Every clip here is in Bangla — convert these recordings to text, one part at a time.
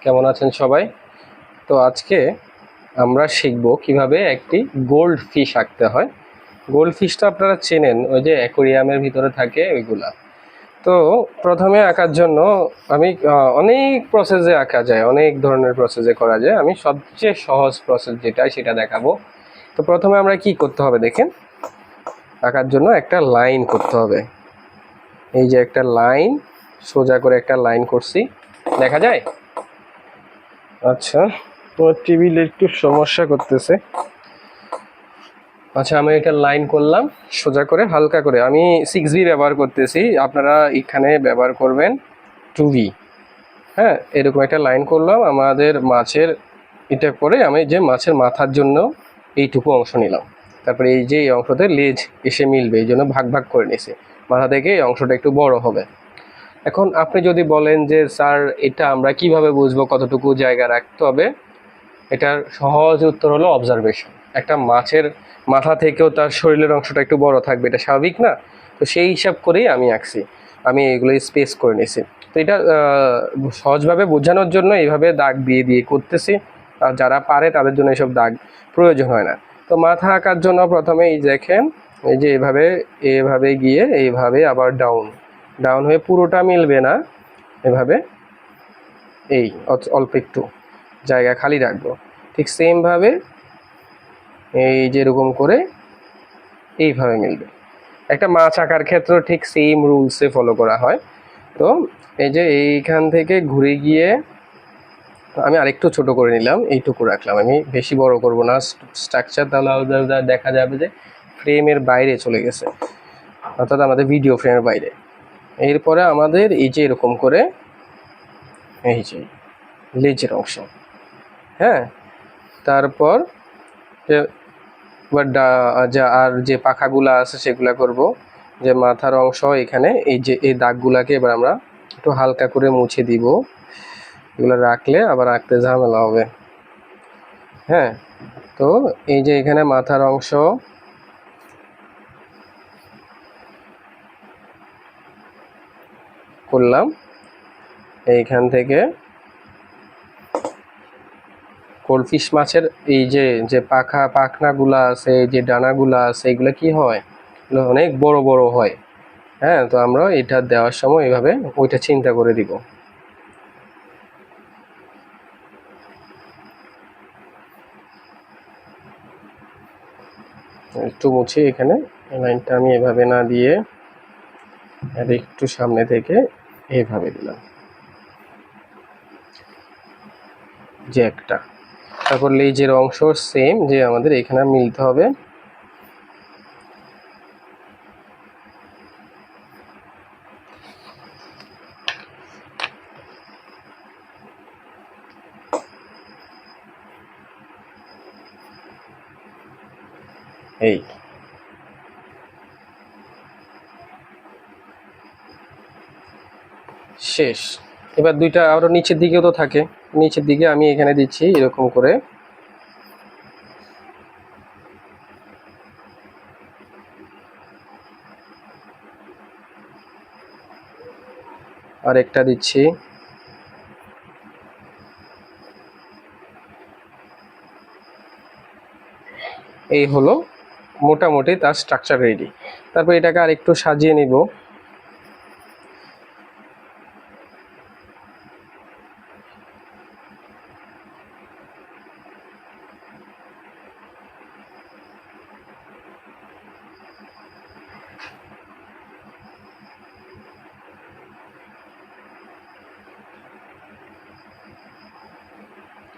কেমন আছেন সবাই? তো আজকে আমরা শিখব কিভাবে একটি গোল্ড ফিশ আঁকতে হয়। গোল্ড ফিশটা আপনারা চেনেন, ওই যে অ্যাকোরিয়ামের ভিতরে থাকে ওইগুলা। তো প্রথমে আঁকার জন্য আমি অনেক প্রসেসে আঁকা যায়, অনেক ধরনের প্রসেসে করা যায়। আমি সবচেয়ে সহজ প্রসেস যেটা সেটা দেখাবো। তো প্রথমে আমরা কি করতে হবে দেখেন, আঁকার জন্য একটা লাইন করতে হবে। এই যে একটা লাইন, সোজা করে একটা লাইন করছি, দেখা যায়? আচ্ছা, তোমার টেবিলে একটু সমস্যা করতেছে। আচ্ছা, আমি একটা লাইন করলাম সোজা করে, হালকা করে। আমি 6B ব্যবহার করতেছি, আপনারা এখানে ব্যবহার করবেন 2B। হ্যাঁ, এরকম একটা লাইন করলাম আমাদের মাছের এটা করে। আমি যে মাছের মাথার জন্য এইটুকু অংশ নিলাম, তারপরে এই যে এই অংশতে লেজ এসে মিলবে, এই জন্য ভাগ ভাগ করে নিছি। মাথা থেকে এই অংশটা একটু বড় হবে। এখন আপনি যদি বলেন যে স্যার এটা আমরা কিভাবে বুঝবো কতটুকু জায়গা রাখতে হবে, এটার সহজ উত্তর হলো অবজারভেশন। একটা মাছের মাথা থেকেও তার শরীরের অংশটা একটু বড় থাকবে, এটা স্বাভাবিক না? তো সেই হিসাব করেই আমি আঁকছি, আমি এগুলো স্পেস করে নিয়েছি। তো এটা সহজভাবে বোঝানোর জন্য এইভাবে দাগ দিয়ে দিয়ে করতেছি। আর যারা পারে তাদের জন্য এসব দাগ প্রয়োজন হয় না। তো মাথা আঁকার জন্য প্রথমে এই দেখেন, এই যে এভাবে এভাবে গিয়ে এইভাবে আবার ডাউন ডাউন হয়ে পুরোটা মিলবে না, এভাবে এই অল্প একটু জায়গা খালি রাখবো। ঠিক সেমভাবে এই যেরকম করে এইভাবে মিলবে। একটা মাছ আঁকার ক্ষেত্রে ঠিক সেম রুলসে ফলো করা হয়। তো এই যে এইখান থেকে ঘুরে গিয়ে আমি আরেকটু ছোট করে নিলাম, এইটুকু রাখলাম, আমি বেশি বড় করব না স্ট্রাকচার, তাহলে দেখা যাবে যে ফ্রেমের বাইরে চলে গেছে, অর্থাৎ আমাদের ভিডিও ফ্রেমের বাইরে। এরপরে আমাদের এই যে এরকম করে এই যে লেজের অংশ, হ্যাঁ, তারপর আর যে পাখাগুলো আছে সেগুলা করব। যে মাথার অংশ এখানে এই যে এই দাগগুলাকে এবার আমরা একটু হালকা করে মুছে দিব, এগুলো রাখলে আবার আঁকতে ঝামেলা হবে। হ্যাঁ, তো এই যে এখানে মাথার অংশ করলাম, এইখান থেকে গোল্ডফিশ মাছের এই যে যে পাখনাগুলা আছে, এই যে ডানাগুলা আছে, এগুলো কি হয়, এগুলো অনেক বড় বড় হয়। হ্যাঁ, তো আমরা এটা দেওয়ার সময় এইভাবে ওইটা চিন্তা করে দিব। একটু মুছে এখানে লাইনটা আমি এভাবে না দিয়ে আর একটু সামনে থেকে এইভাবে দিলাম, যে একটা। তারপর লেজের অংশ সেম, যে আমাদের এখানে মিলতে হবে। এই শেষ। এবার দুইটা আরো নিচের দিকেও তো থাকে, নিচের দিকে আমি এখানে দিচ্ছি এরকম করে। আর একটা দিচ্ছি। এই হলো মোটামুটি তার স্ট্রাকচার রেডি। তারপর এটাকে আর একটু সাজিয়ে নিব।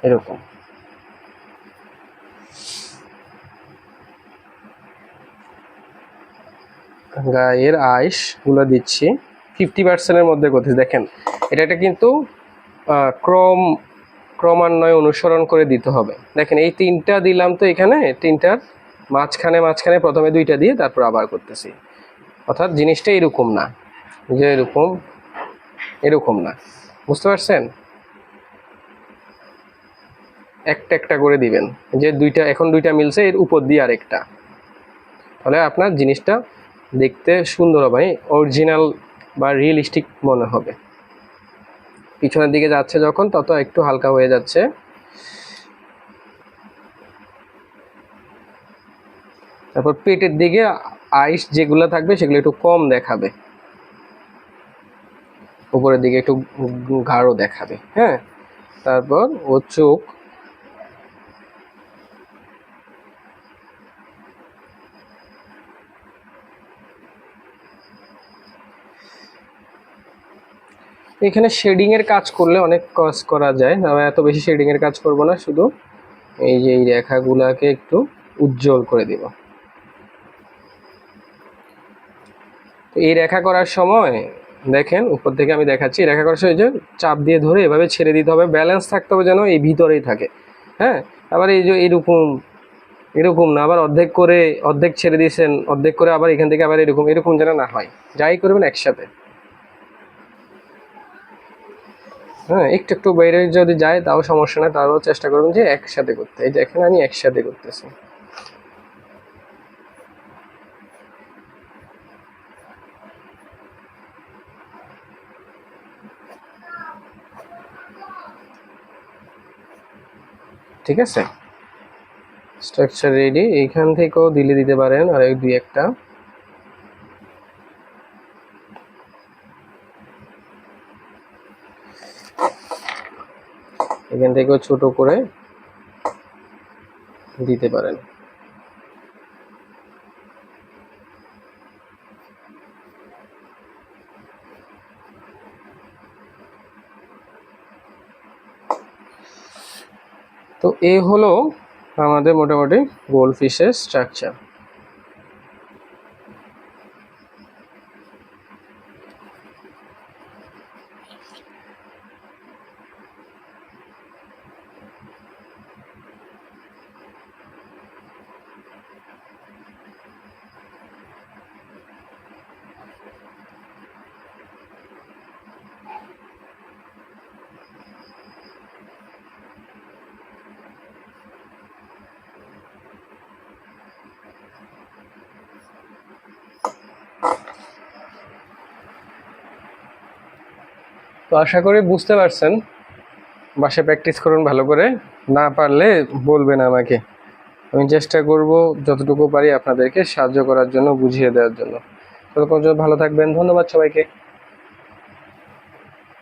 এরকম গায়ের আইস গুলো দিচ্ছি 50%-এর মধ্যে করতেছি। দেখেন এটা কিন্তু ক্রমান্বয়ে অনুসরণ করে দিতে হবে। দেখেন এই তিনটা দিলাম, তো এখানে তিনটার মাঝখানে মাঝখানে প্রথমে দুইটা দিয়ে তারপর আবার করতেছি, অর্থাৎ জিনিসটা এরকম না যে এরকম এরকম না, বুঝতে পারছেন? একটা একটা করে দিবেন, যে দুইটা এখন দুইটা মিলছে, এর উপর দিয়ে আরেকটা, তাহলে আপনার জিনিসটা দেখতে সুন্দর হবে, অরিজিনাল বা রিয়েলিস্টিক মনে হবে। পিছনের দিকে যাচ্ছে যখন তত একটু হালকা হয়ে যাচ্ছে। তারপর পেটের দিকে আইস যেগুলো থাকবে সেগুলো একটু কম দেখাবে, উপরের দিকে একটু গাঢ় দেখাবে। হ্যাঁ, তারপর ও চোখ, এখানে শেডিং এর কাজ করলে অনেক কাজ করা যায়, আমি এত বেশি শেডিং এর কাজ করব না, শুধু এই যে এই রেখাগুলাকে একটু উজ্জ্বল করে দিব। এই রেখা করার সময় দেখেন উপর থেকে আমি দেখাচ্ছি, রেখা করার সময় যে চাপ দিয়ে ধরে এভাবে ছেড়ে দিতে হবে, ব্যালেন্স থাকতে হবে যেন এই ভিতরেই থাকে। হ্যাঁ, আবার এই যে এরকম এরকম না, আবার অর্ধেক করে অর্ধেক ছেড়ে দিয়েছেন, অর্ধেক করে আবার এখান থেকে আবার এরকম এরকম যেন না হয়, যাই করবেন একসাথে। হ্যাঁ, একটু একটু বাইরে যদি যায় তাও সমস্যা নেই, তারও চেষ্টা করবেন যে একসাথে করতে। এই যে এখানে আমি একসাথে করতেছি। ঠিক আছে, স্ট্রাকচার রেডি। এইখান থেকেও দিতে পারেন আর এক দুই একটা। এখান থেকেও ছোট করে দিতে পারেন। তো এই হলো আমাদের মোটামুটি গোল্ডফিশের স্ট্রাকচার। তো আশা করি বুঝতে পারছেন, বাসায় প্র্যাকটিস করুন ভালো করে, না পারলে বলবেন আমাকে, আমি চেষ্টা করব যতটুকু পারি আপনাদেরকে সাহায্য করার জন্য, বুঝিয়ে দেওয়ার জন্য। ততক্ষণ ভালো থাকবেন, ধন্যবাদ সবাইকে।